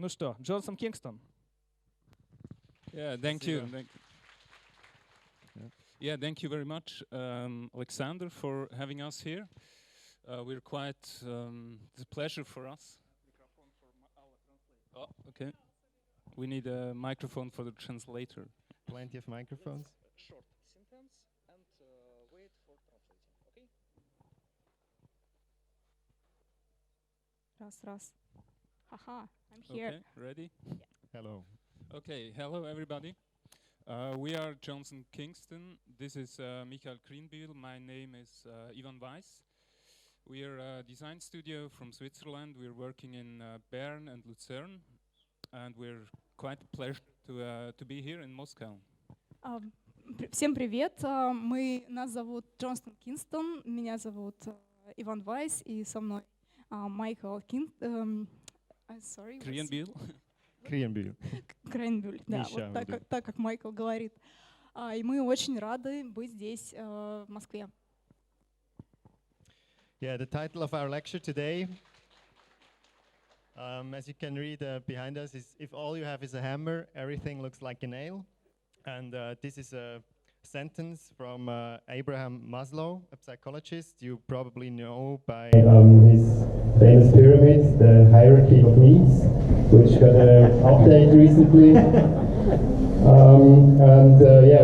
Ну что, Jonhston, Kingston. Yeah, thank you. Thank you very much, Alexander, for having us here. We're quite, it's a pleasure for us. Oh, okay. We need a microphone for the translator. Plenty of microphones. Short sentence and wait for translating, okay? Раз. Haha, I'm here. Okay, ready? Yeah. Hello. Okay, hello everybody. We are Jonhston, Kingston. This is Michael Greenbiel. My name is Ivan Weiss. We are a design studio from Switzerland. We're working in Bern and Lucerne, and we're quite pleased to be here in Moscow. Всем привет. Нас зовут Jonhston Kingston. Меня зовут Иван Вайс, и со мной Майкл Greenbiel. Крейнбюль, да, вот так как Майкл говорит. И мы очень рады быть здесь, в Москве. Yeah, the title of our lecture today, as you can read behind us, is "If all you have is a hammer, everything looks like a nail." And this is a sentence from Abraham Maslow, a psychologist you probably know by his famous pyramids, the hierarchy of needs, which got an update recently.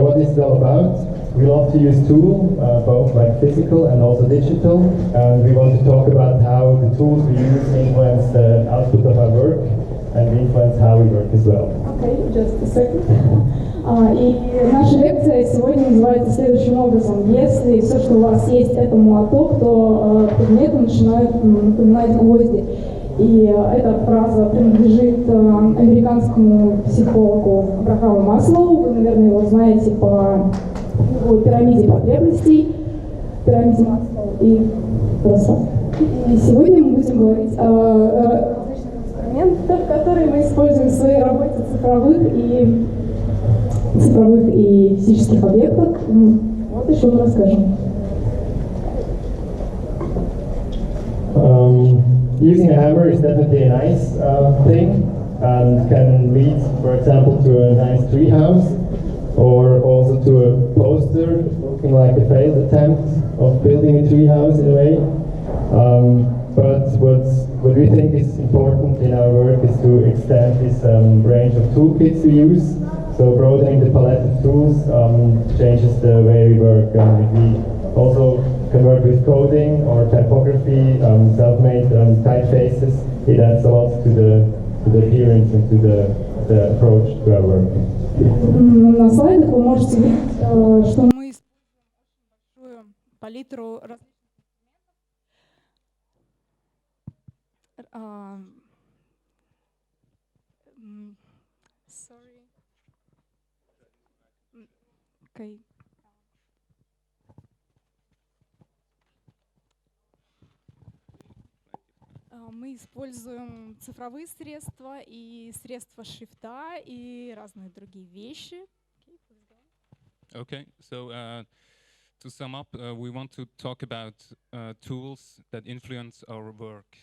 What this is all about. We love to use tools, both like physical and also digital, and we want to talk about how the tools we use influence the output of our work and influence how we work as well. Okay, just a second. И наша лекция сегодня называется следующим образом. Если все, что у вас есть, это молоток, то предметы начинают напоминать гвозди. И эта фраза принадлежит американскому психологу Абрахаму Маслоу. Вы, наверное, его знаете по пирамиде потребностей, пирамиде Маслоу и просто. И сегодня мы будем говорить о различных инструментах, которые мы используем в своей работе, цифровых и физических объектах. Вот еще мы расскажем. Using a hammer is definitely a nice thing and can lead, for example, to a nice treehouse or also to a poster looking like a failed attempt of building a treehouse in a way. But what we think is important in our work is to extend this range of toolkits we use. So broadening the palette of tools changes the way we work. We also can work with coding or typography, self-made typefaces. It adds a lot to the appearance and to the approach to our work. На слайдах вы можете видеть, что Мы используем большую палитру различных Okay. Мы используем цифровые средства и средства шрифта и разные другие вещи. Okay, so to sum up, we want to talk about tools that influence our work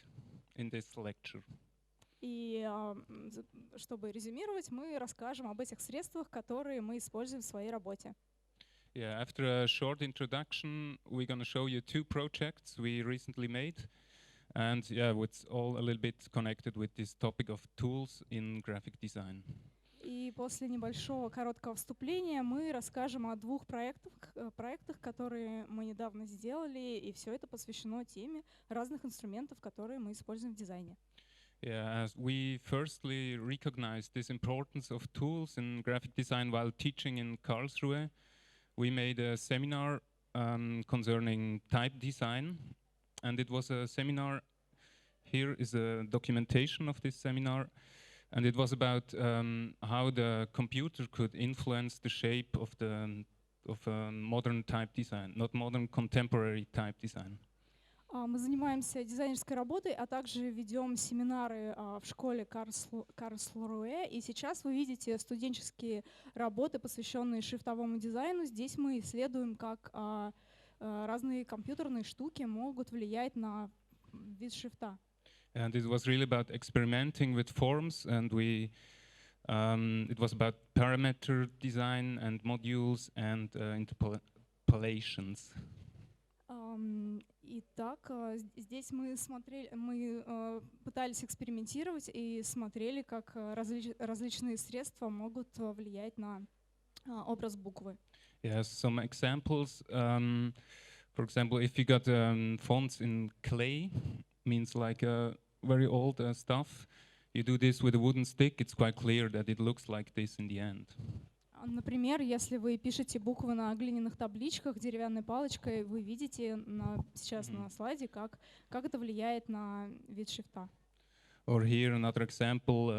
in this lecture. И чтобы резюмировать, мы расскажем об этих средствах, которые мы используем в своей работе. Yeah, after a short introduction, we're going to show you two projects we recently made. And yeah, it's all a little bit connected with this topic of tools in graphic design. И после небольшого короткого вступления мы расскажем о двух проектах, которые мы недавно сделали, и все это посвящено теме разных инструментов, которые мы используем в дизайне. Yeah, as we firstly recognize this importance of tools in graphic design while teaching in Karlsruhe, we made a seminar concerning type design. And it was a seminar. Here is a documentation of this seminar. And it was about how the computer could influence the shape of modern type design, not modern, contemporary type design. Мы занимаемся дизайнерской работой, а также ведем семинары в школе Карлсруэ. И сейчас вы видите студенческие работы, посвященные шрифтовому дизайну. Здесь мы исследуем, как разные компьютерные штуки могут влиять на вид шрифта. And it was really about experimenting with forms, and it was about parameter design and modules and interpolations. Итак, здесь мы пытались экспериментировать и смотрели, как различные средства могут влиять на образ буквы. Yes, some examples. For example, if you got fonts in clay, means like very old stuff. You do this with a wooden stick, it's quite clear that it looks like this in the end. Например, если вы пишете буквы на глиняных табличках деревянной палочкой, вы видите сейчас на слайде, как это влияет на вид шрифта. Or here another example,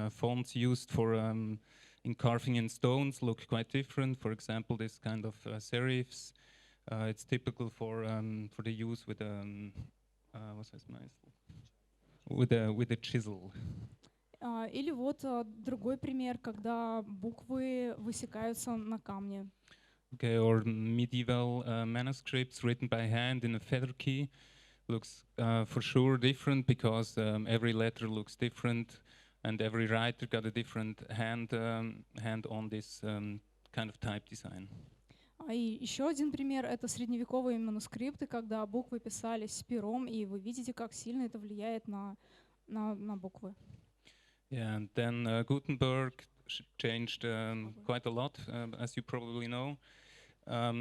fonts used for in carving in stones look quite different. For example, this kind of serifs, it's typical for the use with with a chisel. Или вот другой пример, когда буквы высекаются на камне. Okay, or medieval manuscripts written by hand in a feather key looks for sure different because every letter looks different and every writer got a different hand on this kind of type design. И еще один пример — это средневековые манускрипты, когда буквы писались пером, и вы видите, как сильно это влияет на буквы. Yeah, and then Gutenberg changed quite a lot, as you probably know.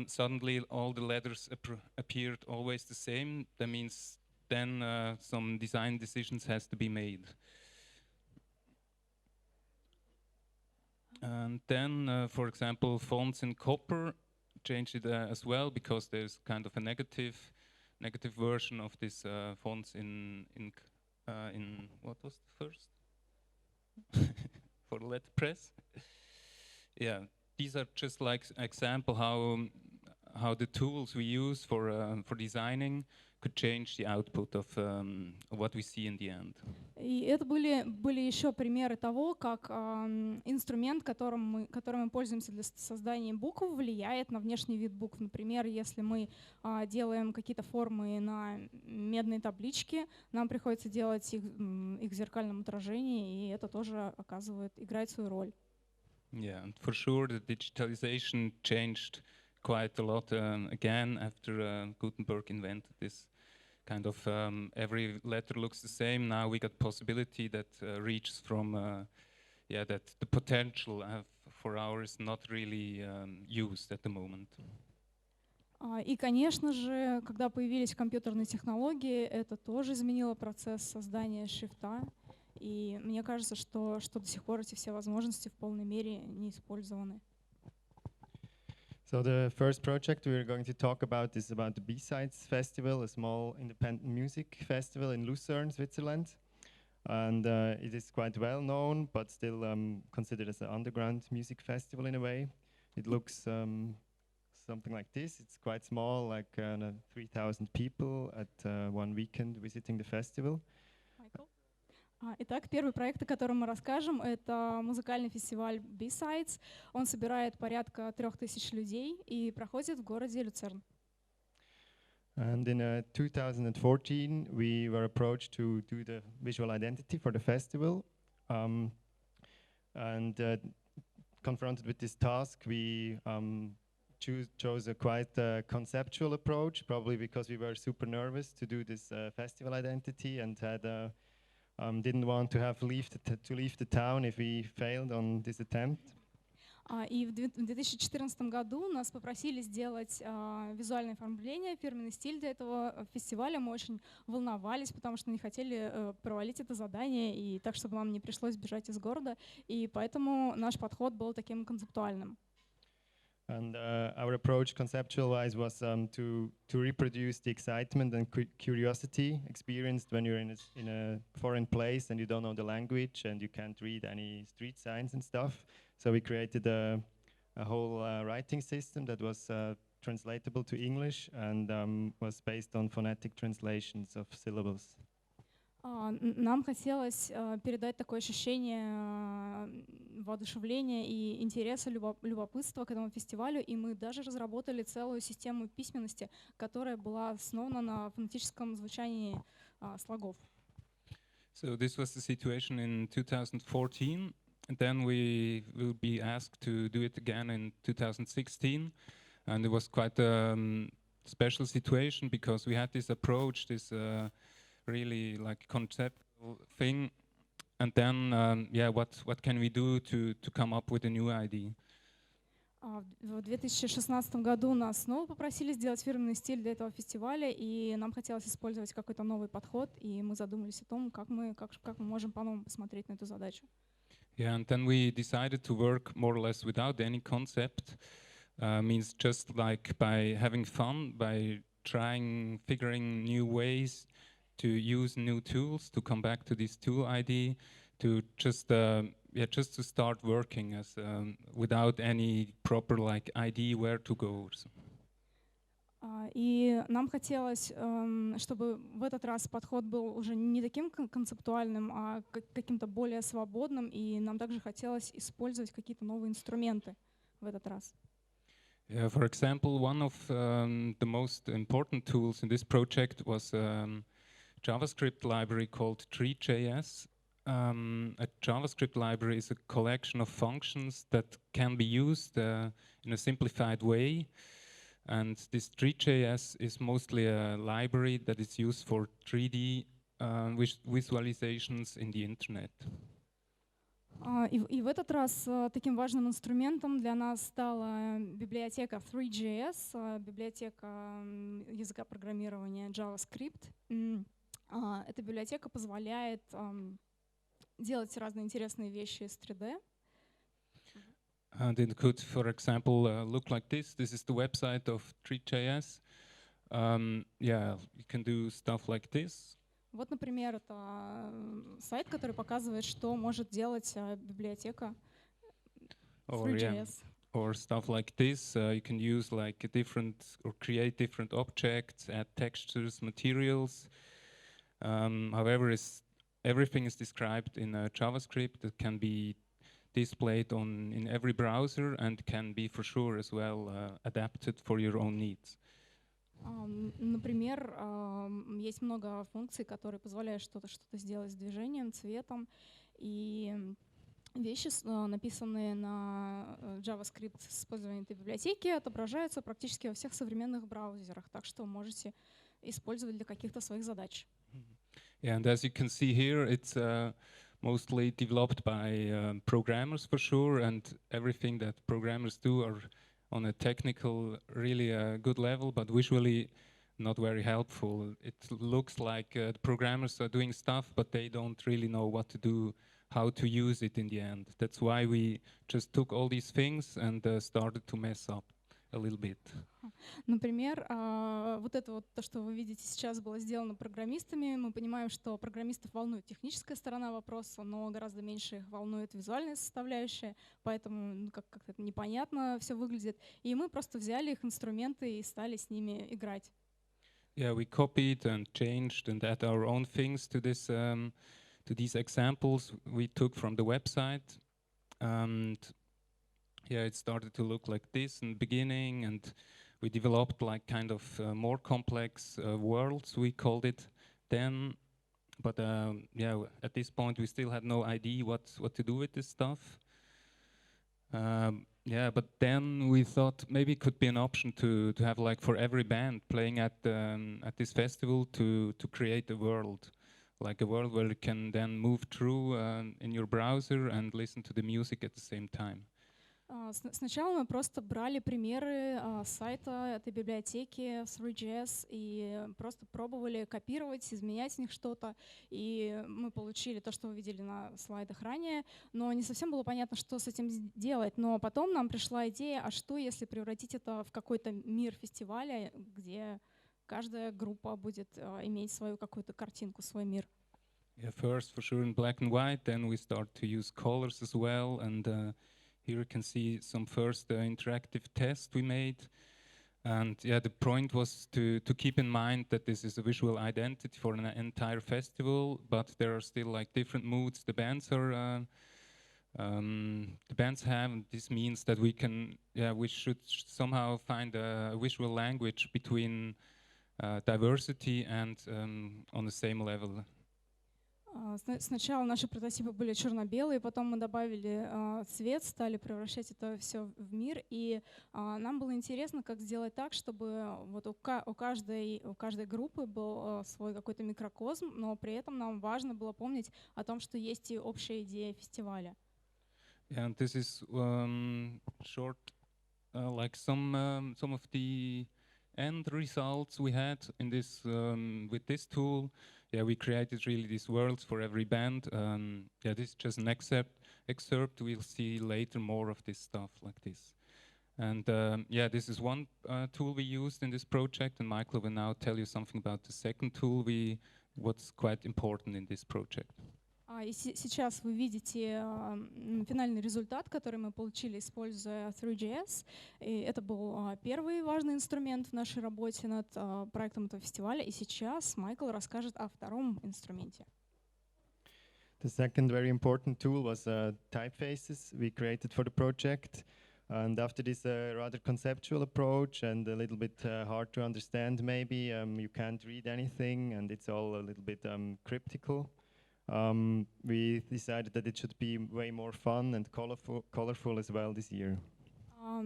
Suddenly, all the letters appeared always the same. That means then some design decisions has to be made. And then, for example, fonts in copper changed it as well because there's kind of a negative version of this fonts in what was the first? For letterpress. Yeah, these are just like example how the tools we use for designing could change the output of what we see in the end. И это были еще примеры того, как инструмент, которым мы пользуемся для создания букв, влияет на внешний вид букв. Например, если мы делаем какие-то формы на медной табличке, нам приходится делать их в зеркальном отражении, и это тоже играет свою роль. Yeah, and for sure the digitalization changed quite a lot again after Gutenberg invented this kind of every letter looks the same. Now we got possibility that reaches from that the potential for ours not really used at the moment. И, конечно же, когда появились компьютерные технологии, это тоже изменило процесс создания шрифта. И мне кажется, что до сих пор эти все возможности в полной мере не использованы. So the first project we're going to talk about is about the B-Sides Festival, a small independent music festival in Lucerne, Switzerland. And it is quite well known, but still considered as an underground music festival in a way. It looks something like this. It's quite small, like 3,000 people at one weekend visiting the festival. Итак, первый проект, о котором мы расскажем, это музыкальный фестиваль B-Sides. Он собирает порядка 3000 людей и проходит в городе Люцерн. And in 2014, we were approached to do the visual identity for the festival. Confronted with this task, we chose a quite conceptual approach, probably because we were super nervous to do this festival identity and had didn't want to leave the town if we failed on this attempt. И в 2014 году нас попросили сделать визуальное оформление, фирменный стиль для этого фестиваля. Мы очень волновались, потому что не хотели провалить это задание, и так, чтобы нам не пришлось бежать из города. И поэтому наш подход был таким концептуальным. And our approach, conceptual-wise, was to reproduce the excitement and curiosity experienced when you're in a foreign place and you don't know the language and you can't read any street signs and stuff. So we created a whole writing system that was translatable to English and was based on phonetic translations of syllables. Нам хотелось передать такое ощущение воодушевления и интереса, любопытства к этому фестивалю, и мы даже разработали целую систему письменности, которая была основана на фонетическом звучании слогов. So this was the situation in 2014, and then we will be asked to do it again in 2016, and it was quite a special situation because we had this approach, this really like conceptual thing, and then what can we do to come up with a new idea? В 2016 году нас снова попросили сделать фирменный стиль для этого фестиваля, и нам хотелось использовать какой-то новый подход, и мы задумались о том, как мы можем по-новому посмотреть на эту задачу. Yeah, and then we decided to work more or less without any concept, means just like by having fun, by figuring new ways to use new tools, to come back to this tool idea, to just to start working as without any proper like idea where to go. И нам хотелось, чтобы в этот раз подход был уже не таким концептуальным, а каким-то более свободным, и нам также хотелось использовать какие-то новые инструменты в этот раз. Yeah, for example, one of the most important tools in this project was JavaScript library called Tree.js. A JavaScript library is a collection of functions that can be used in a simplified way. And this Tree.js is mostly a library that is used for 3D visualizations in the internet. И в этот раз таким важным инструментом для нас стала библиотека Tree.js, библиотека языка программирования JavaScript. Эта библиотека позволяет делать разные интересные вещи с 3D. And it could, for example, look like this. This is the website of Tree.js. Yeah, you can do stuff like this. Вот, например, это сайт, который показывает, что может делать библиотека Tree.js. Or stuff like this. You can use like a different or create different objects, add textures, materials. However, everything is described in JavaScript that can be displayed in every browser and can be for sure as well adapted for your own needs. Например, есть много функций, которые позволяют что-то сделать с движением, цветом, и вещи, написанные на JavaScript с использованием этой библиотеки, отображаются практически во всех современных браузерах, так что можете использовать для каких-то своих задач. Yeah, and as you can see here, it's mostly developed by programmers for sure, and everything that programmers do are on a technical, really good level, but visually not very helpful. It looks like the programmers are doing stuff, but they don't really know what to do, how to use it in the end. That's why we just took all these things and started to mess up a little bit. Например, вот это вот то, что вы видите сейчас, было сделано программистами. Мы понимаем, что программистов волнует техническая сторона вопроса, но гораздо меньше их волнует визуальная составляющая, поэтому как-то это непонятно все выглядит. И мы просто взяли их инструменты и стали с ними играть. Yeah, we copied and changed and added our own things to this, to these examples we took from the website, and yeah, it started to look like this in the beginning, and we developed like kind of more complex worlds, we called it then. But yeah, at this point we still had no idea what to do with this stuff. Yeah, but then we thought maybe it could be an option to have like for every band playing at this festival to create a world, like a world where you can then move through in your browser and listen to the music at the same time. Сначала мы просто брали примеры сайта этой библиотеки Tree.js и просто пробовали копировать, изменять в них что-то. И мы получили то, что вы видели на слайдах ранее, но не совсем было понятно, что с этим делать. Но потом нам пришла идея, а что если превратить это в какой-то мир фестиваля, где каждая группа будет иметь свою какую-то картинку, свой мир. Yeah, first for sure in black and white, then we start to use colors as well, and here you can see some first interactive tests we made. And yeah, the point was to keep in mind that this is a visual identity for an entire festival, but there are still like different moods the bands are the bands have. And this means that we should somehow find a visual language between diversity and on the same level. Сначала наши прототипы были черно-белые, потом мы добавили цвет, стали превращать это все в мир, и нам было интересно, как сделать так, чтобы вот у каждой группы был свой какой-то микрокосм, но при этом нам важно было помнить о том, что есть и общая идея фестиваля. And this is short, like some of the end results we had in this with this tool. Yeah, we created really these worlds for every band. Yeah, this is just an excerpt. We'll see later more of this stuff like this. And yeah, this is one tool we used in this project, and Michael will now tell you something about the second tool what's quite important in this project. И сейчас вы видите финальный результат, который мы получили, используя 3GS. И это был первый важный инструмент в нашей работе над проектом этого фестиваля. И сейчас Майкл расскажет о втором инструменте. The second very important tool was typefaces we created for the project. And after this rather conceptual approach and a little bit hard to understand maybe, you can't read anything and it's all a little bit cryptical. We decided that it should be way more fun and colorful as well this year.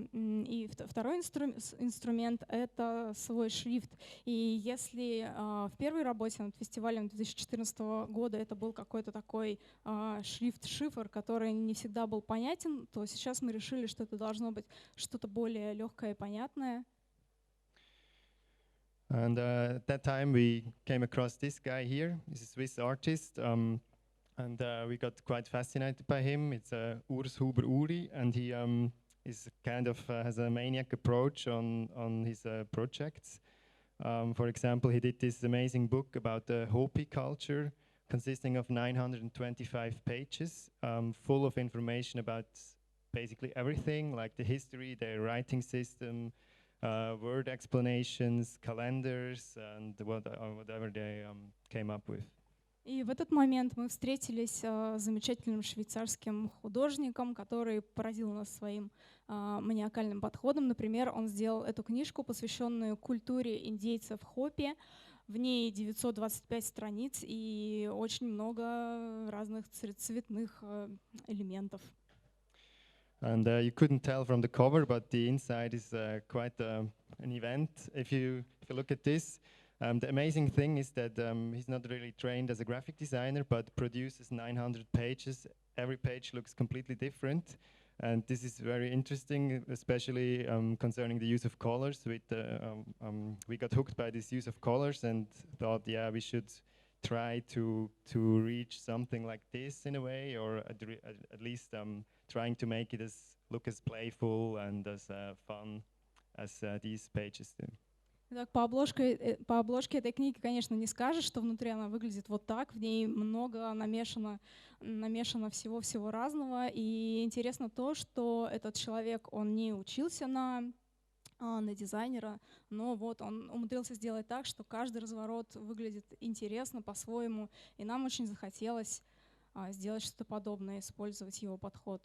И второй инструмент — это свой шрифт. И если в первой работе над фестивалем 2014 года это был какой-то такой шрифт-шифр, который не всегда был понятен, то сейчас мы решили, что это должно быть что-то более легкое и понятное. And at that time we came across this guy here. He's a Swiss artist, and we got quite fascinated by him. It's Urs Huber Uri, and he is kind of has a maniac approach on his projects. For example, he did this amazing book about the Hopi culture, consisting of 925 pages, full of information about basically everything, like the history, their writing system, word explanations, calendars, and whatever they came up with. И в этот момент мы встретились с замечательным швейцарским художником, который поразил нас своим маниакальным подходом. Например, он сделал эту книжку, посвященную культуре индейцев Хопи. В ней 925 страниц и очень много разных цветных элементов. And you couldn't tell from the cover, but the inside is quite an event. If you look at this, the amazing thing is that he's not really trained as a graphic designer, but produces 900 pages. Every page looks completely different. And this is very interesting, especially concerning the use of colors. We got hooked by this use of colors and thought, yeah, we should try to reach something like this in a way, or at least trying to make it look as playful and as fun as these pages do. Так, по обложке этой книги, конечно, не скажешь, что внутри она выглядит вот так. В ней много намешано всего разного. И интересно то, что этот человек, он не учился на дизайнера, но вот он умудрился сделать так, что каждый разворот выглядит интересно по-своему. И нам очень захотелось сделать что-то подобное, использовать его подход.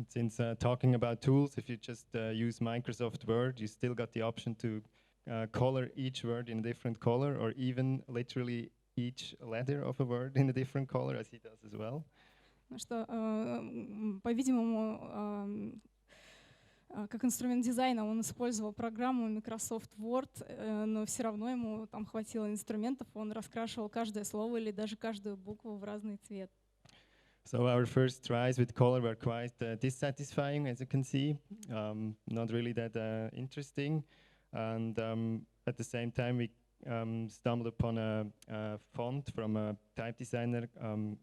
Since talking about tools, if you just use Microsoft Word, you still got the option to color each word in a different color, or even literally each letter of a word in a different color, as he does as well. Потому что, по-видимому, как инструмент дизайна он использовал программу Microsoft Word, но все равно ему там хватило инструментов, он раскрашивал каждое слово или даже каждую букву в разный цвет. So our first tries with color were quite dissatisfying, as you can see, not really that interesting. And at the same time, we stumbled upon a font from a type designer,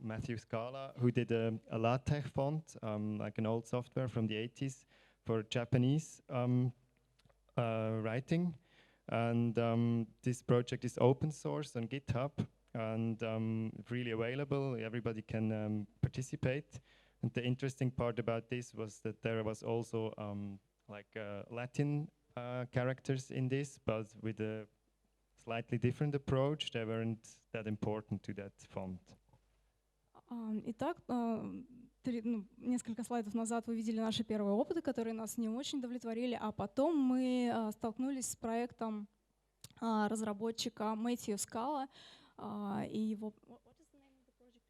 Matthew Scala, who did a LaTeX font, like an old software from the 80s for Japanese writing. And this project is open source on GitHub and really available. Everybody can participate. And the interesting part about this was that there was also Latin characters in this, but with a slightly different approach. They weren't that important to that font. Итак, несколько слайдов назад вы видели наши первые опыты, которые нас не очень удовлетворили, а потом мы столкнулись с проектом разработчика Мэтью Скала и его... What is the name of the project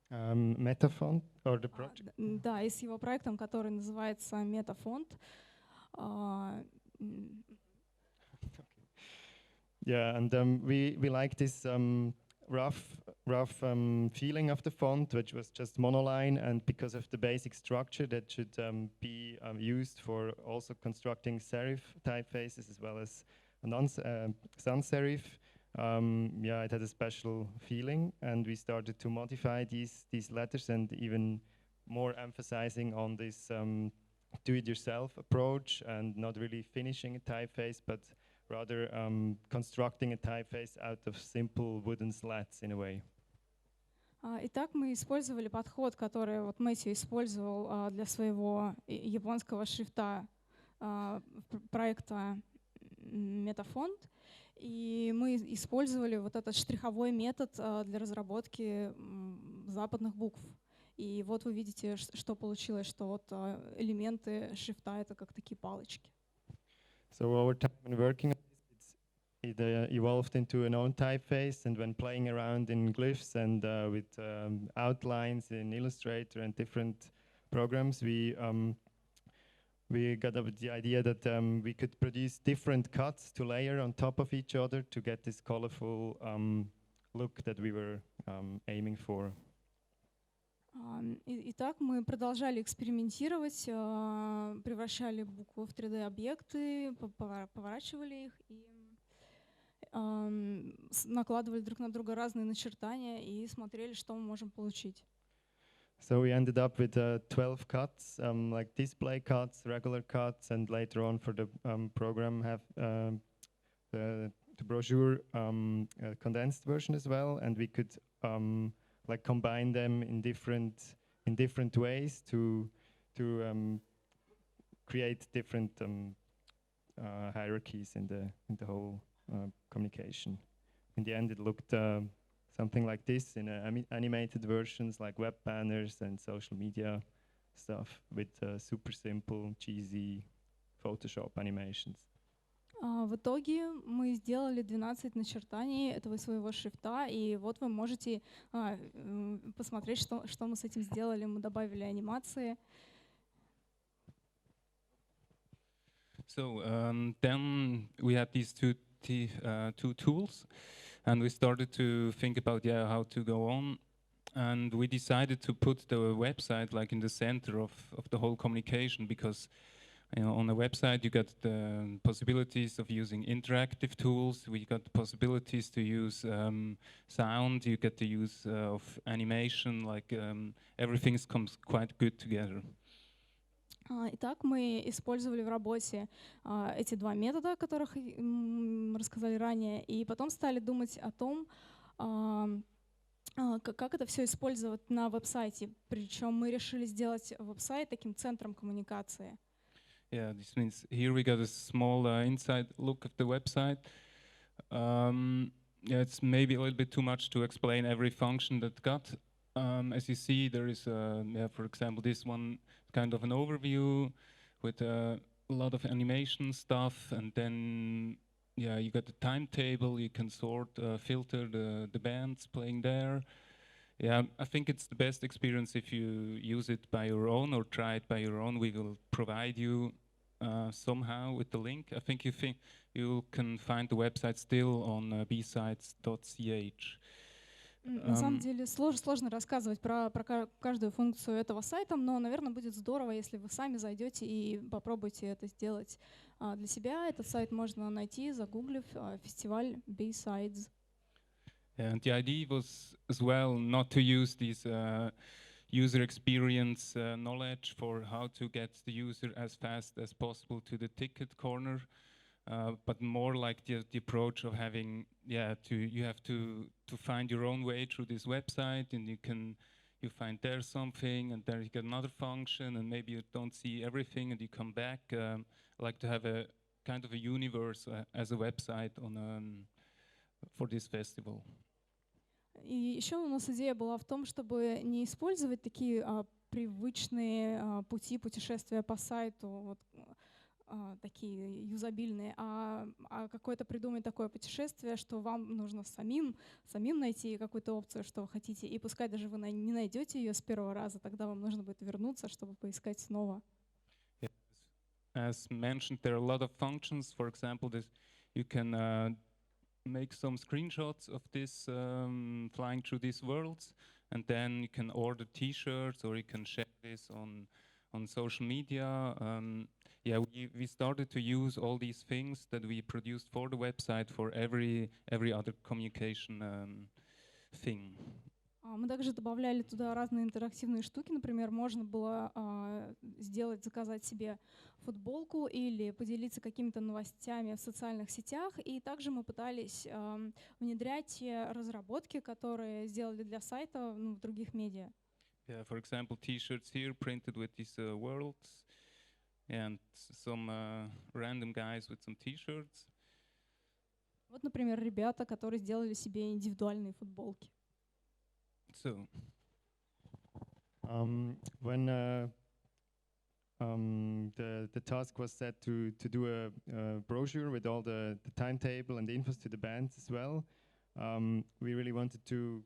again? Metafont or the project? Да, и с его проектом, который называется Метафонд. Yeah, and we like this rough feeling of the font, which was just monoline, and because of the basic structure that should be used for also constructing serif typefaces as well as sans serif. Yeah, it had a special feeling, and we started to modify these letters and even more emphasizing on this do-it-yourself approach and not really finishing a typeface, but rather constructing a typeface out of simple wooden slats in a way. Итак, мы использовали подход, который вот Мэтью использовал для своего японского шрифта проекта Метафонд. И мы использовали вот этот штриховой метод для разработки западных букв. И вот вы видите, что получилось, что вот элементы шрифта — это как такие палочки. So over time when working on this, it evolved into an own typeface, and when playing around in glyphs and with outlines in Illustrator and different programs, we got up with the idea that we could produce different cuts to layer on top of each other to get this colorful look that we were aiming for. Итак, мы продолжали экспериментировать, превращали буквы в 3D-объекты, поворачивали их и накладывали друг на друга разные начертания и смотрели, что мы можем получить. So we ended up with 12 cuts, like display cuts, regular cuts, and later on for the program have the brochure condensed version as well, and we could like combine them in different ways to create different hierarchies in the whole communication. In the end, it looked something like this in animated versions, like web banners and social media stuff with super simple, cheesy Photoshop animations. В итоге мы сделали 12 начертаний этого своего шрифта, и вот вы можете посмотреть, что мы с этим сделали. Мы добавили анимации. So then we had these two tools, and we started to think about how to go on, and we decided to put the website like in the center of the whole communication, because on the website you got the possibilities of using interactive tools, we got the possibilities to use sound, you get the use of animation, like everything comes quite good together. Итак, мы использовали в работе эти два метода, о которых мы рассказали ранее, и потом стали думать о том, как это все использовать на веб-сайте. Причем мы решили сделать веб-сайт таким центром коммуникации. Yeah, this means here we got a small inside look of the website. Yeah, it's maybe a little bit too much to explain every function that got. As you see, there is, for example, this one kind of an overview with a lot of animation stuff, and then you got the timetable. You can sort, filter the bands playing there. Yeah, I think it's the best experience if you use it by your own or try it by your own. We will provide you somehow with the link. I think you can find the website still on bsides.ch. На самом деле сложно рассказывать про каждую функцию этого сайта, но, наверное, будет здорово, если вы сами зайдете и попробуете это сделать для себя. Этот сайт можно найти, загуглив фестиваль B-Sides. And the idea was as well not to use this user experience knowledge for how to get the user as fast as possible to the ticket corner, but more like the approach of having, you have to find your own way through this website, and you find there something, and there you get another function, and maybe you don't see everything, and you come back. Like to have a kind of a universe as a website for this festival. И еще у нас идея была в том, чтобы не использовать такие привычные пути путешествия по сайту, вот, такие юзабильные, а какое-то придумать такое путешествие, что вам нужно самим найти какую-то опцию, что вы хотите, и пускай даже вы не найдете ее с первого раза, тогда вам нужно будет вернуться, чтобы поискать снова. Yes. As mentioned, there are a lot of functions. For example, this you can make some screenshots of this flying through these worlds, and then you can order T-shirts or you can share this on social media. Yeah, we started to use all these things that we produced for the website for every other communication thing. Мы также добавляли туда разные интерактивные штуки. Например, можно было заказать себе футболку или поделиться какими-то новостями в социальных сетях. И также мы пытались внедрять те разработки, которые сделали для сайта в других медиа. Yeah, for example, T-shirts here printed with these worlds, and some random guys with some T-shirts. Вот, например, ребята, которые сделали себе индивидуальные футболки. So, when the task was set to do a brochure with all the timetable and the infos to the bands as well, we really wanted to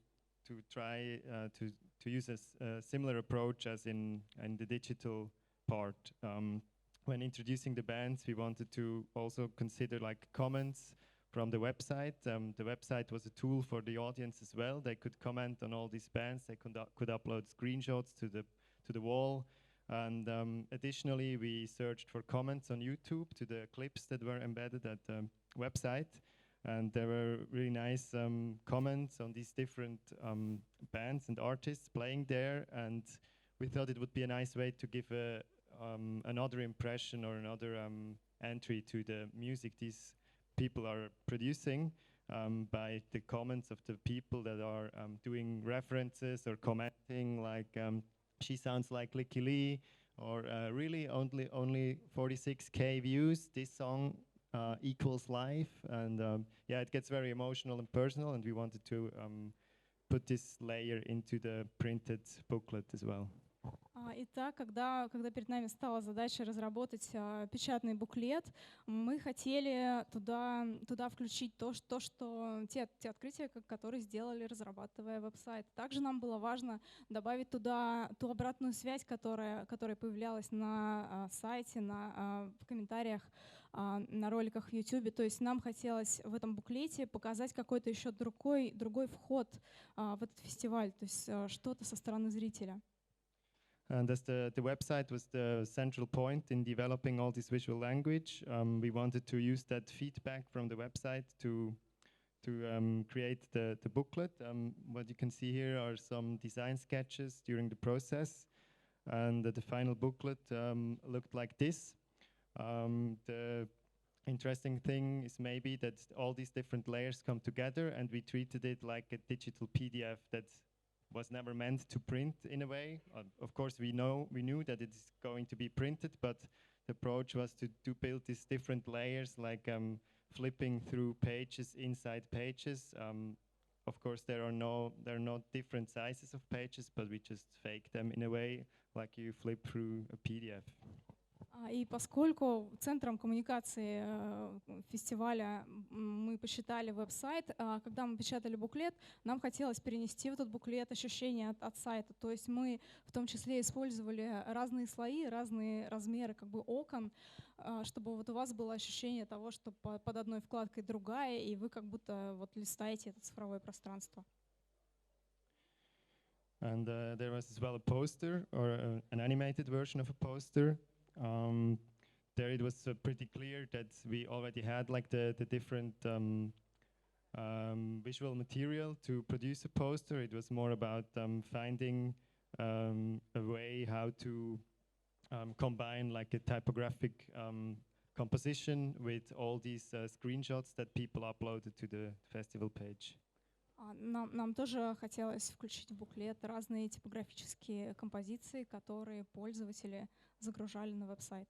try to use a similar approach as in the digital part. When introducing the bands, we wanted to also consider like comments from the website. The website was a tool for the audience as well. They could comment on all these bands. They could upload screenshots to the wall. And additionally, we searched for comments on YouTube to the clips that were embedded at the website. And there were really nice comments on these different bands and artists playing there. And we thought it would be a nice way to give another impression or another entry to the music these people are producing by the comments of the people that are doing references or commenting, like she sounds like Licky Lee, or really only 46K views. This song equals life, and yeah, it gets very emotional and personal, and we wanted to put this layer into the printed booklet as well. Итак, когда перед нами стала задача разработать печатный буклет, мы хотели туда включить те открытия, которые сделали, разрабатывая веб-сайт. Также нам было важно добавить туда ту обратную связь, которая появлялась на сайте, в комментариях, на роликах в YouTube. То есть нам хотелось в этом буклете показать какой-то еще другой вход в этот фестиваль, то есть что-то со стороны зрителя. And as the website was the central point in developing all this visual language, we wanted to use that feedback from the website to create the booklet. What you can see here are some design sketches during the process, and the final booklet looked like this. The interesting thing is maybe that all these different layers come together, and we treated it like a digital PDF that was never meant to print in a way. Of course, we knew that it's going to be printed, but the approach was to build these different layers, like flipping through pages inside pages. Of course, there are not different sizes of pages, but we just fake them in a way like you flip through a PDF. И поскольку центром коммуникации фестиваля мы посчитали веб-сайт, когда мы печатали буклет, нам хотелось перенести в этот буклет ощущение от сайта. То есть мы в том числе использовали разные слои, разные размеры окон, чтобы вот у вас было ощущение того, что под одной вкладкой другая, и вы как будто листаете это цифровое пространство. And there was as well a poster, or an animated version of a poster. There it was pretty clear that we already had like the different visual material to produce a poster. It was more about finding a way how to combine like a typographic composition with all these screenshots that people uploaded to the festival page. Нам тоже хотелось включить в буклет разные типографические композиции, которые пользователи загружали на веб-сайт.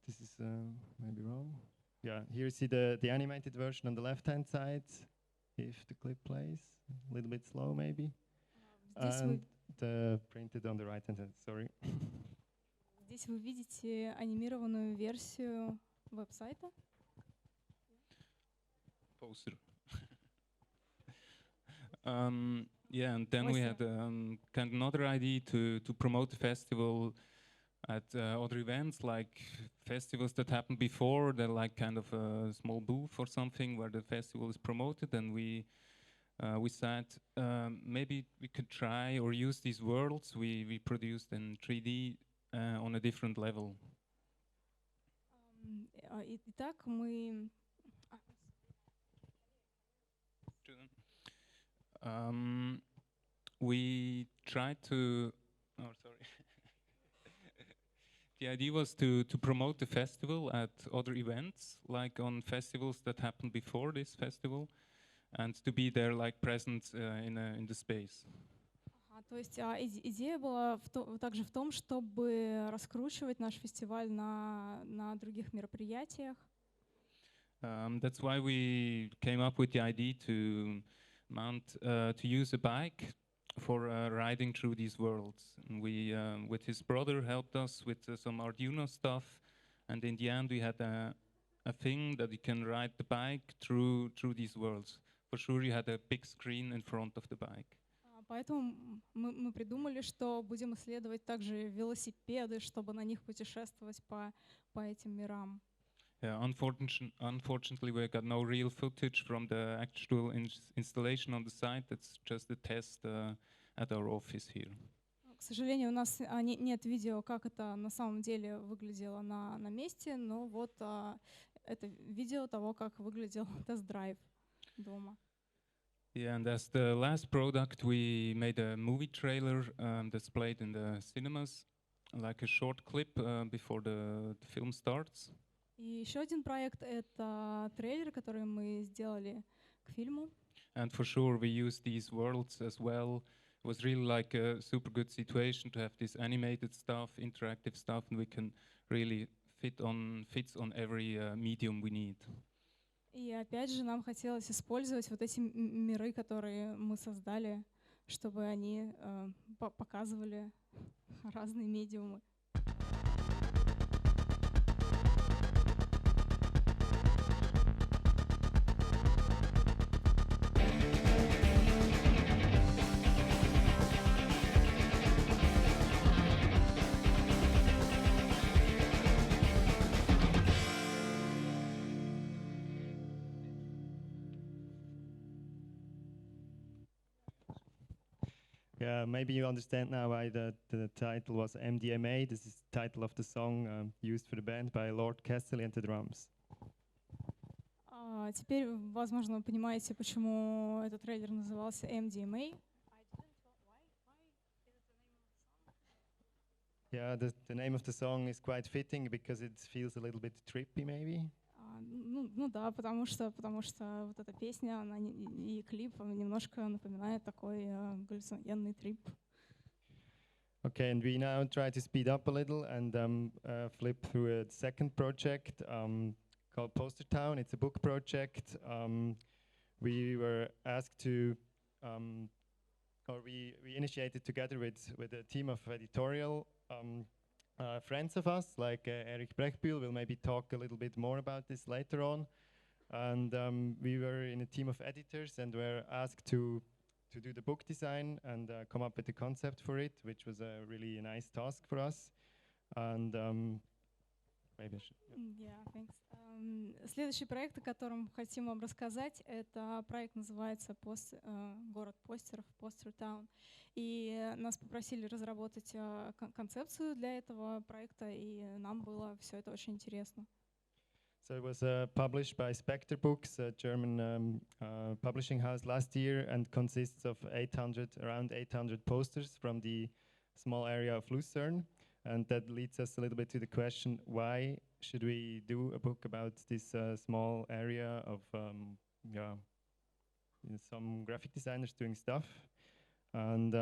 This is maybe wrong. Yeah, here you see the animated version on the left-hand side. If the clip plays, a little bit slow maybe. the printed on the right hand side. Sorry. Здесь вы видите анимированную версию веб-сайта. Poster. Yeah, and then we had kind of another idea to promote the festival at other events, like festivals that happened before. They're like kind of a small booth or something where the festival is promoted, and we said maybe we could try or use these worlds we produced in 3D on a different level. Итак, мы we tried to. Oh, sorry. The idea was to promote the festival at other events, like on festivals that happened before this festival, and to be there, like present in the space. То есть идея была также в том, чтобы раскручивать наш фестиваль на других мероприятиях. That's why we came up with the idea to use a bike for riding through these worlds. And we, with his brother, helped us with some Arduino stuff, and in the end we had a thing that you can ride the bike through these worlds. For sure, you had a big screen in front of the bike. Поэтому мы придумали, что будем исследовать также велосипеды, чтобы на них путешествовать по этим мирам. Yeah, unfortunately, we got no real footage from the actual installation on the site. It's just a test at our office here. К сожалению, у нас нет видео, как это на самом деле выглядело на месте, но вот это видео того, как выглядел тест-драйв дома. Yeah, and as the last product, we made a movie trailer that's played in the cinemas, like a short clip before the film starts. И еще один проект — это трейлер, который мы сделали к фильму. And for sure, we used these worlds as well. It was really like a super good situation to have this animated stuff, interactive stuff, and we can really fits on every medium we need. И опять же, нам хотелось использовать вот эти миры, которые мы создали, чтобы они показывали разные медиумы. Yeah, maybe you understand now why the title was MDMA. This is the title of the song used for the band by Lord Castley and the drums. Теперь, возможно, вы понимаете, почему этот трейлер назывался MDMA. Yeah, the name of the song is quite fitting because it feels a little bit trippy, maybe. Ну да, потому что вот эта песня, она и клип немножко напоминает такой галлюциногенный трип. Okay, and we now try to speed up a little and flip through a second project called Poster Town. It's a book project. We were asked to, or we initiated together with a team of editorial friends of us, like Eric Brechbühl will maybe talk a little bit more about this later on. And we were in a team of editors and were asked to do the book design and come up with a concept for it, which was a really nice task for us. And maybe I should. Yeah, thanks. Следующий проект, о котором хотим вам рассказать, это проект называется «Город постеров», Poster Town. И нас попросили разработать концепцию для этого проекта, и нам было все это очень интересно. So it was published by Spectre Books, a German publishing house last year, and consists of around 800 posters from the small area of Lucerne. And that leads us a little bit to the question, why should we do a book about this small area of some graphic designers doing stuff? And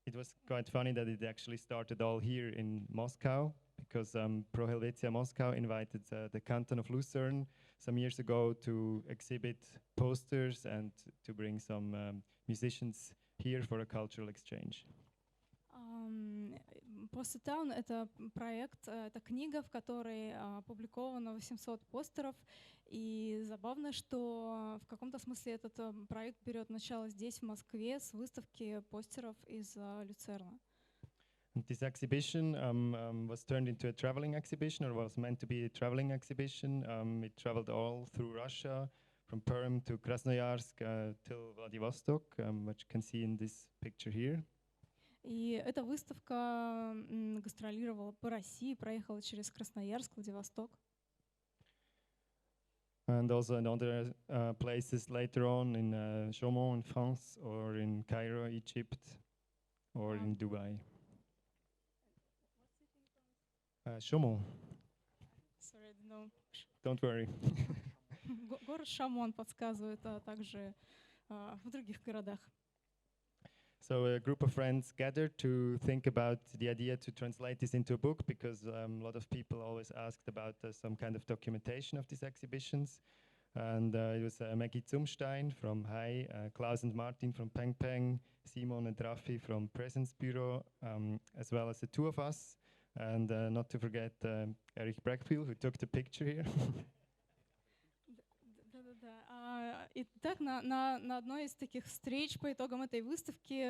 it was quite funny that it actually started all here in Moscow, because Pro Helvetia Moscow invited the canton of Lucerne some years ago to exhibit posters and to bring some musicians here for a cultural exchange. Post-Town — это проект, это книга, в которой опубликовано 800 постеров. И забавно, что в каком-то смысле этот проект берет начало здесь, в Москве, с выставки постеров из Люцерна. And this exhibition was turned into a traveling exhibition, or was meant to be a traveling exhibition. It traveled all through Russia, from Perm to Krasnoyarsk till Vladivostok, which you can see in this picture here. И эта выставка гастролировала по России, проехала через Красноярск, Владивосток. And also in other places later on in Chaumont in France, or in Cairo, Egypt, or in Dubai. Chaumont. Sorry, I don't know. Don't worry. Город Шамон подсказывает, а также в других городах. So a group of friends gathered to think about the idea to translate this into a book, because a lot of people always asked about some kind of documentation of these exhibitions. And it was Maggie Zumstein from Hai, Klaus and Martin from Peng Peng, Simon and Rafi from Presence Bureau, as well as the two of us. And not to forget Erich Breckfield, who took the picture here. Да-да-да. Итак, на одной из таких встреч по итогам этой выставки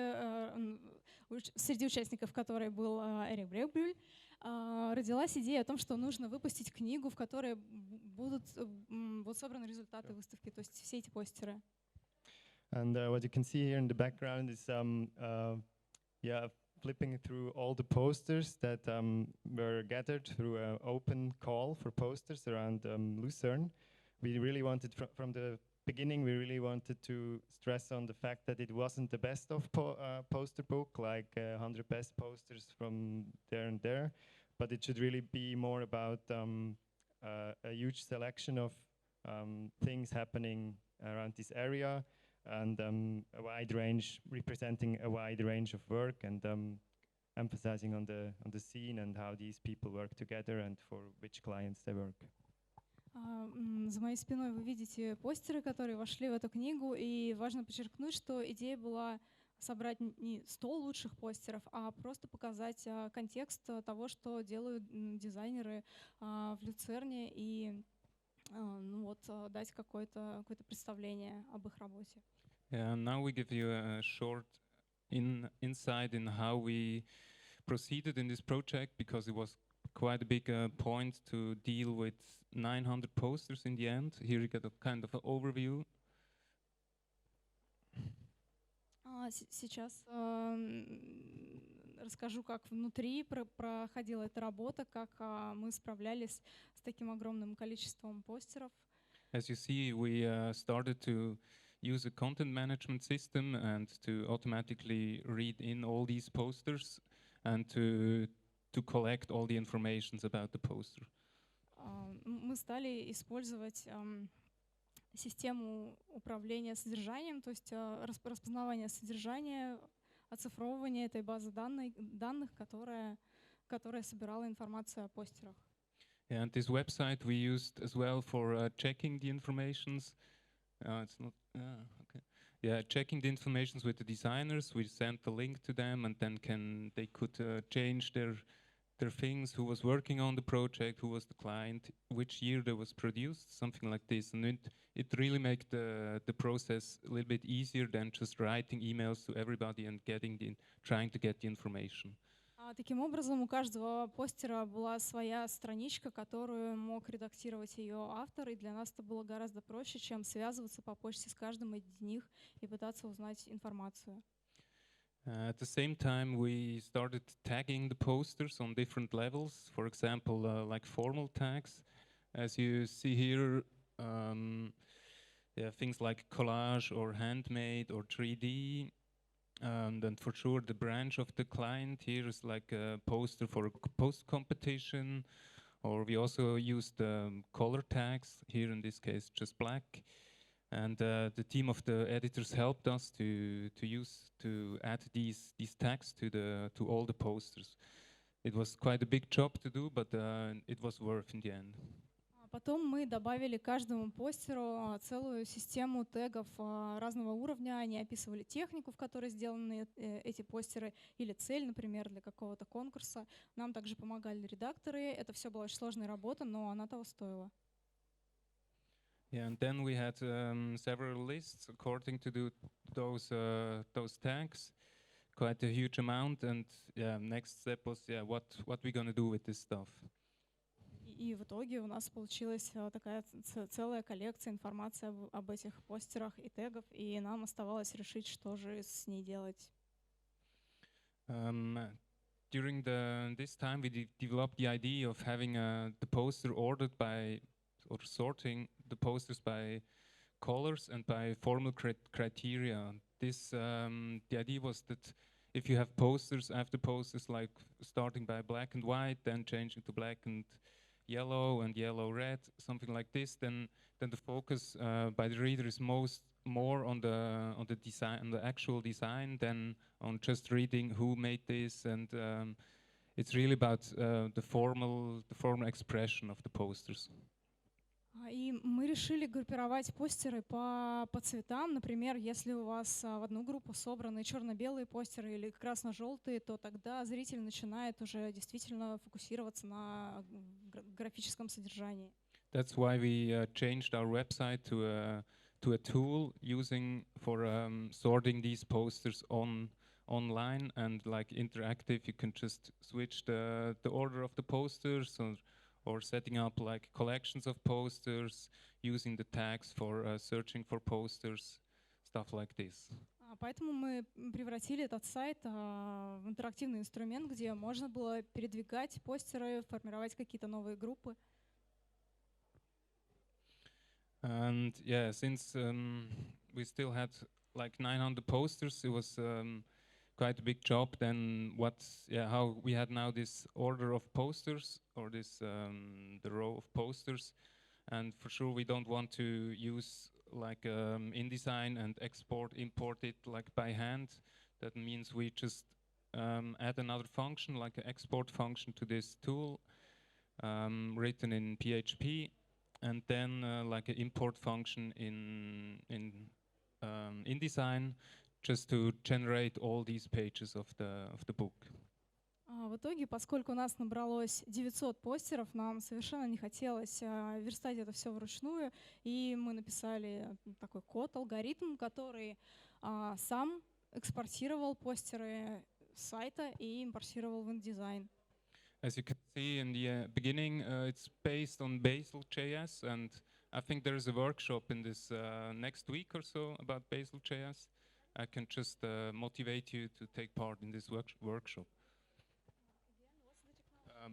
среди участников которой был Эрик Брекбюль, родилась идея о том, что нужно выпустить книгу, в которой будут вот собраны результаты выставки, то есть все эти постеры. And what you can see here in the background is flipping through all the posters that were gathered through an open call for posters around Lucerne. We really wanted, from the beginning, we really wanted to stress on the fact that it wasn't the best of poster book, like 100 best posters from there and there, but it should really be more about a huge selection of things happening around this area, and a wide range, representing a wide range of work, and emphasizing on the scene and how these people work together and for which clients they work. За моей спиной вы видите постеры, которые вошли в эту книгу, и важно подчеркнуть, что идея была собрать не 100 лучших постеров, а просто показать контекст того, что делают дизайнеры в Люцерне, и дать какое-то представление об их работе. Now we give you a short insight in how we proceeded in this project, because it was quite a big point to deal with 900 posters in the end. Here you get a kind of an overview. Сейчас расскажу, как внутри проходила эта работа, как мы справлялись с таким огромным количеством постеров. As you see, we started to use a content management system and to automatically read in all these posters and to collect all the information about the poster. Мы стали использовать систему управления содержанием, то есть распознавание содержания, оцифровывание этой базы данных, которая собирала информацию о постерах. And this website we used as well for checking the informations. It's not okay. Yeah, checking the informations with the designers. We sent the link to them, and then they could change their things, who was working on the project, who was the client, which year they was produced, something like this. And it really made the process a little bit easier than just writing emails to everybody and trying to get the information. Таким образом, у каждого постера была своя страничка, которую мог редактировать ее автор, и для нас это было гораздо проще, чем связываться по почте с каждым из них и пытаться узнать информацию. At the same time, we started tagging the posters on different levels. For example, like formal tags. As you see here, things like collage or handmade or 3D. And for sure, the branch of the client here is like a poster for a post competition. Or we also used color tags, here in this case just black. And the team of the editors helped us to add these tags to all the posters. It was quite a big job to do, but it was worth in the end. Потом мы добавили каждому постеру целую систему тегов разного уровня. Они описывали технику, в которой сделаны эти постеры, или цель, например, для какого-то конкурса. Нам также помогали редакторы. Это все была очень сложная работа, но она того стоила. Yeah, and then we had several lists according to those tags, quite a huge amount. And yeah, next step was what we're gonna do with this stuff. И в итоге у нас получилась такая целая коллекция информации об этих постерах и тегов, и нам оставалось решить, что же с ней делать. During this time, we developed the idea of having the poster ordered by, or sorting the posters by colors and by formal criteria. The idea was that if you have posters, after posters like starting by black and white, then changing to black and yellow red, something like this, then the focus by the reader is more on the design, on the actual design, than on just reading who made this, and it's really about the formal expression of the posters. И мы решили группировать постеры по цветам. Например, если у вас в одну группу собраны черно-белые постеры или красно-желтые, то тогда зритель начинает уже действительно фокусироваться на графическом содержании. That's why we changed our website to a tool using for sorting these posters online and like interactive. You can just switch the order of the posters, or setting up like collections of posters, using the tags for searching for posters, stuff like this. Поэтому мы превратили этот сайт в интерактивный инструмент, где можно было передвигать постеры, формировать какие-то новые группы. And yeah, since we still had like 900 posters, it was quite a big job. Then how we had now this order of posters, or this the row of posters, and for sure we don't want to use like InDesign and import it like by hand. That means we just add another function, like an export function, to this tool, written in PHP, and then like an import function in InDesign, just to generate all these pages of the book. В итоге, поскольку у нас набралось 900 постеров, нам совершенно не хотелось верстать это все вручную, и мы написали такой код, алгоритм, который сам экспортировал постеры с сайта и импортировал в InDesign. As you can see in the beginning, it's based on Bazel.js, and I think there is a workshop in this next week or so about Bazel.js. I can just motivate you to take part in this workshop.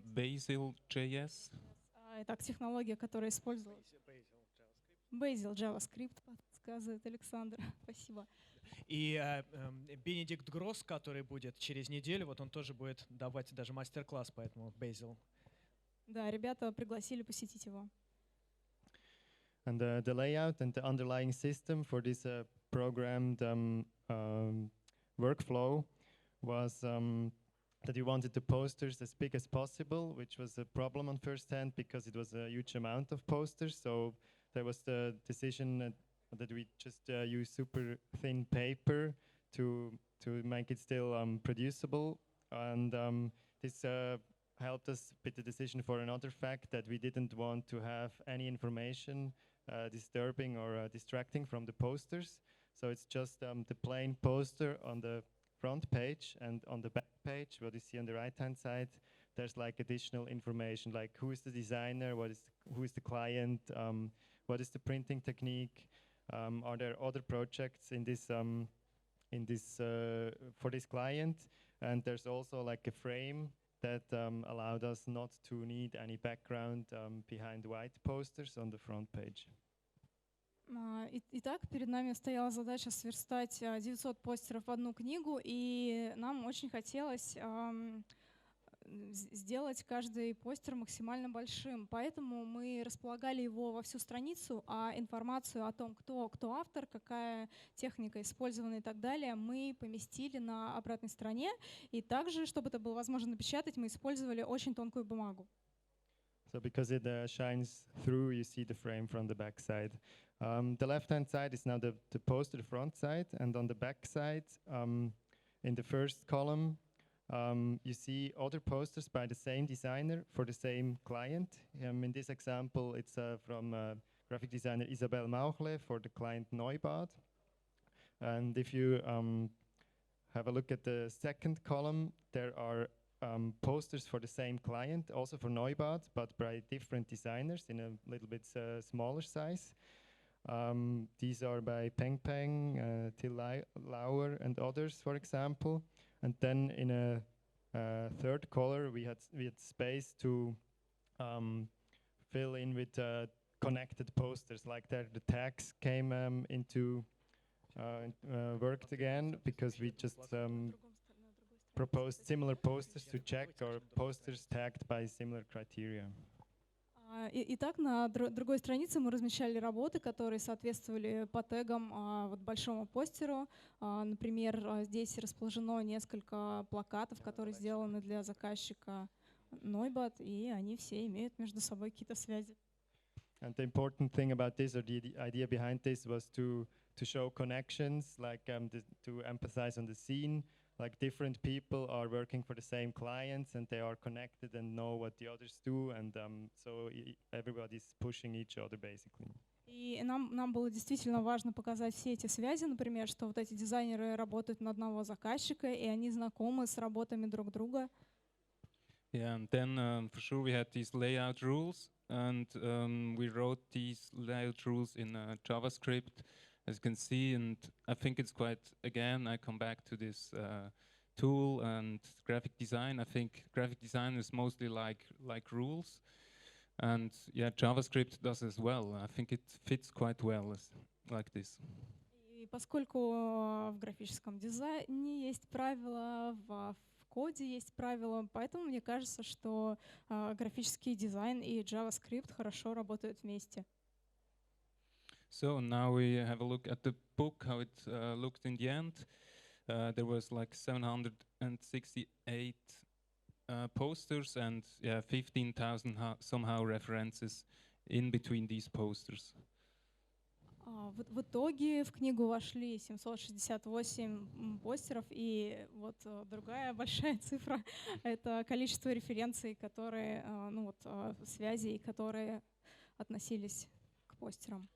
Bazel.js. Это технология, которая используется. Bazel JavaScript, подсказывает Александр. Спасибо. И Бенедикт Гросс, который будет через неделю, вот он тоже будет давать даже мастер-класс по этому Bazel. Да, ребята пригласили посетить его. And the layout and the underlying system for this programmed workflow was that we wanted the posters as big as possible, which was a problem on first hand because it was a huge amount of posters. So there was the decision that we just use super thin paper to make it still producible. And this helped us with the decision for another fact, that we didn't want to have any information disturbing or distracting from the posters. So it's just the plain poster on the front page, and on the back page, what you see on the right-hand side, there's like additional information, like who is the designer, who is the client, what is the printing technique, are there other projects in this for this client, and there's also like a frame that allowed us not to need any background behind white posters on the front page. Итак, перед нами стояла задача сверстать 900 постеров в одну книгу, и нам очень хотелось сделать каждый постер максимально большим. Поэтому мы располагали его во всю страницу, а информацию о том, кто автор, какая техника использована и так далее, мы поместили на обратной стороне. И также, чтобы это было возможно напечатать, мы использовали очень тонкую бумагу. So because it shines through, you see the frame from the back side. The left-hand side is now the poster, the front side, and on the back side, in the first column, you see other posters by the same designer for the same client. In this example, it's from graphic designer Isabel Mauchle for the client Neubad. And if you have a look at the second column, there are posters for the same client, also for Neubad, but by different designers in a little bit smaller size. These are by Peng Peng, Till Lauer, and others, for example. And then in a third color, we had space to fill in with connected posters, like the tags came into worked again, because we just proposed similar posters to check, or posters tagged by similar criteria. Итак, на другой странице мы размещали работы, которые соответствовали по тегам вот большому постеру. Например, здесь расположено несколько плакатов, которые сделаны для заказчика Neubad, и они все имеют между собой какие-то связи. And the important thing about this, or the idea behind this, was to show connections, like to emphasize on the scene, like different people are working for the same clients and they are connected and know what the others do, and so everybody's pushing each other basically. И нам было действительно важно показать все эти связи, например, что вот эти дизайнеры работают на одного заказчика, и они знакомы с работами друг друга. Yeah, and then for sure we had these layout rules, and we wrote these layout rules in JavaScript, as you can see, and I think it's quite, again, I come back to this tool and graphic design. I think graphic design is mostly like rules, and yeah, JavaScript does as well. I think it fits quite well like this. И поскольку в графическом дизайне есть правила, в коде есть правила, поэтому мне кажется, что графический дизайн и JavaScript хорошо работают вместе. So now we have a look at the book, how it looked in the end. There was like 768 posters and 15,000 somehow references in between these posters. В итоге в книгу вошли 768 постеров, и вот другая большая цифра — это количество референций, которые, связей, которые относились к постерам.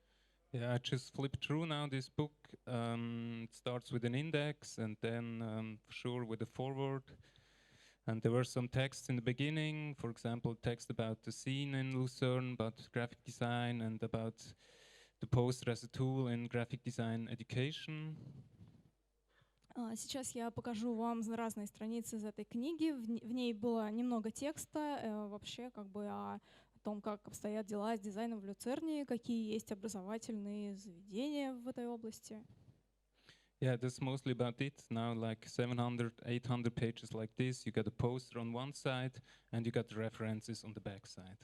Yeah, I just flipped through now this book. It starts with an index and then for sure with a forward. And there were some texts in the beginning, for example, text about the scene in Lucerne, about graphic design, and about the poster as a tool in graphic design education. Сейчас я покажу вам разные страницы из этой книги. В ней было немного текста, вообще как бы о том, как обстоят дела с дизайном в Люцерне, какие есть образовательные заведения в этой области. Yeah, that's mostly about it. Now like 700, 800 pages like this. You got a poster on one side and you got the references on the back side.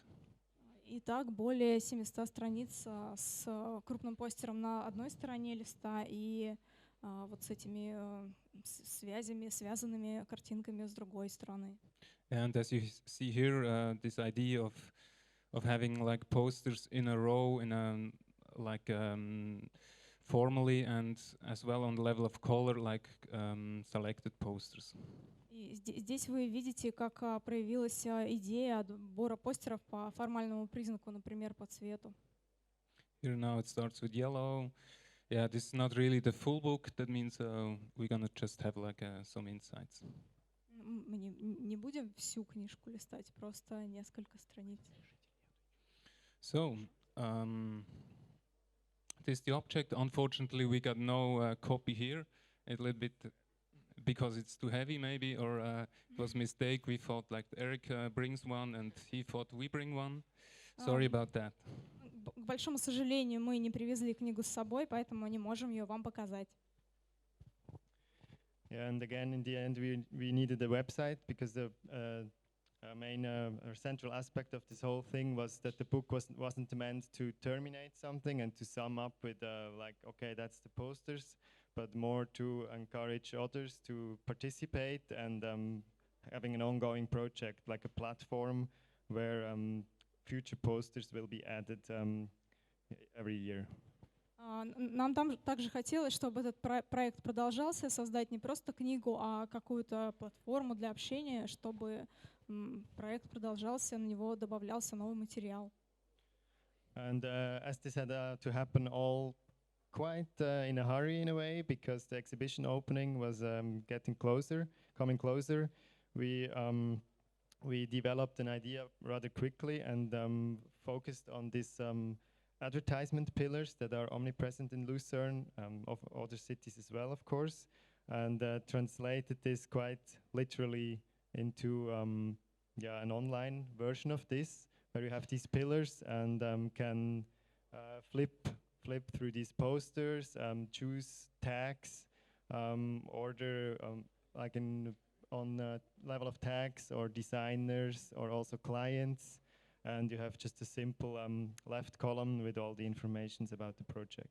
Итак, более 700 страниц с крупным постером на одной стороне листа и вот с этими связями, связанными картинками с другой стороны. And as you see here, this idea of having like posters in a row, in a like formally and as well on the level of color, like selected posters. И здесь вы видите, как проявилась идея отбора постеров по формальному признаку, например, по цвету. Here now it starts with yellow. Yeah, this is not really the full book. That means we're gonna just have like some insights. Мы не будем всю книжку листать, просто несколько страниц. So, this is the object. Unfortunately, we got no copy here. A little bit because it's too heavy, maybe, or it was a mistake. We thought like Eric brings one, and he thought we bring one. Sorry about that. К большому сожалению, мы не привезли книгу с собой, поэтому не можем ее вам показать. Yeah, and again, in the end, we needed a website because the main or central aspect of this whole thing was that the book wasn't meant to terminate something and to sum up with like, okay, that's the posters, but more to encourage others to participate and having an ongoing project, like a platform where future posters will be added every year. Нам также хотелось, чтобы этот проект продолжался, создать не просто книгу, а какую-то платформу для общения, чтобы проект продолжался, на него добавлялся новый материал. And as this had to happen all quite in a hurry in a way, because the exhibition opening was coming closer, we developed an idea rather quickly and focused on this advertisement pillars that are omnipresent in Lucerne, of other cities as well, of course, and translated this quite literally into an online version of this, where you have these pillars and can flip through these posters, choose tags, order like on level of tags or designers or also clients. And you have just a simple left column with all the informations about the project.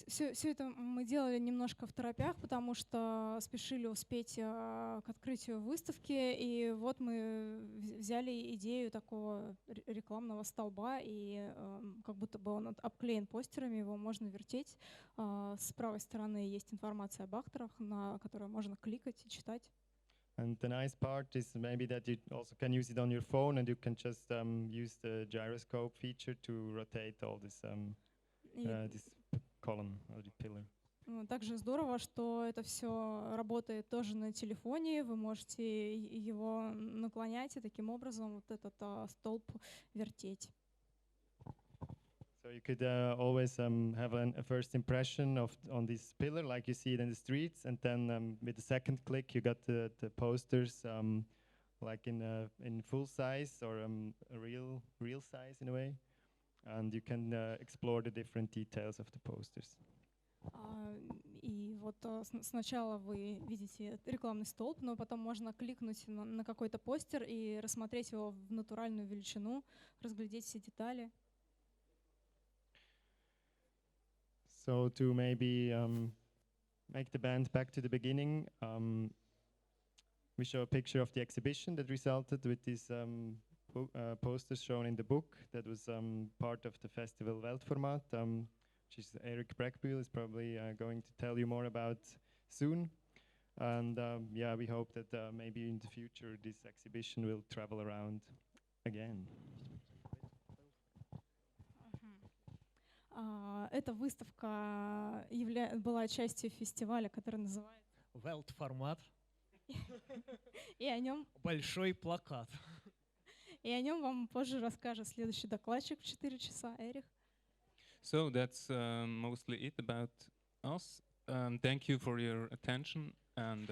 Все это мы делали немножко второпях, потому что спешили успеть к открытию выставки. И вот мы взяли идею такого рекламного столба, и как будто бы он обклеен постерами, его можно вертеть. С правой стороны есть информация об авторах, на которую можно кликать и читать. And the nice part is maybe that you also can use it on your phone, and you can just use the gyroscope feature to rotate all this this column or the pillar. Также здорово, что это все работает тоже на телефоне. Вы можете его наклонять и таким образом вот этот столб вертеть. So you could always have a first impression on this pillar, like you see it in the streets, and then with the second click, you got the posters like in full size or a real size in a way, and you can explore the different details of the posters. И вот сначала вы видите рекламный столб, но потом можно кликнуть на какой-то постер и рассмотреть его в натуральную величину, разглядеть все детали. So to maybe make the band back to the beginning, we show a picture of the exhibition that resulted with these posters shown in the book that was part of the festival Weltformat, which is Eric Breckbühl is probably going to tell you more about soon. And yeah, we hope that maybe in the future this exhibition will travel around again. Эта выставка была частью фестиваля, который называется Weltformat. И о нем Большой плакат. И о нем вам позже расскажет следующий докладчик в 4 часа, Эрих. So that's mostly it about us. Thank you for your attention and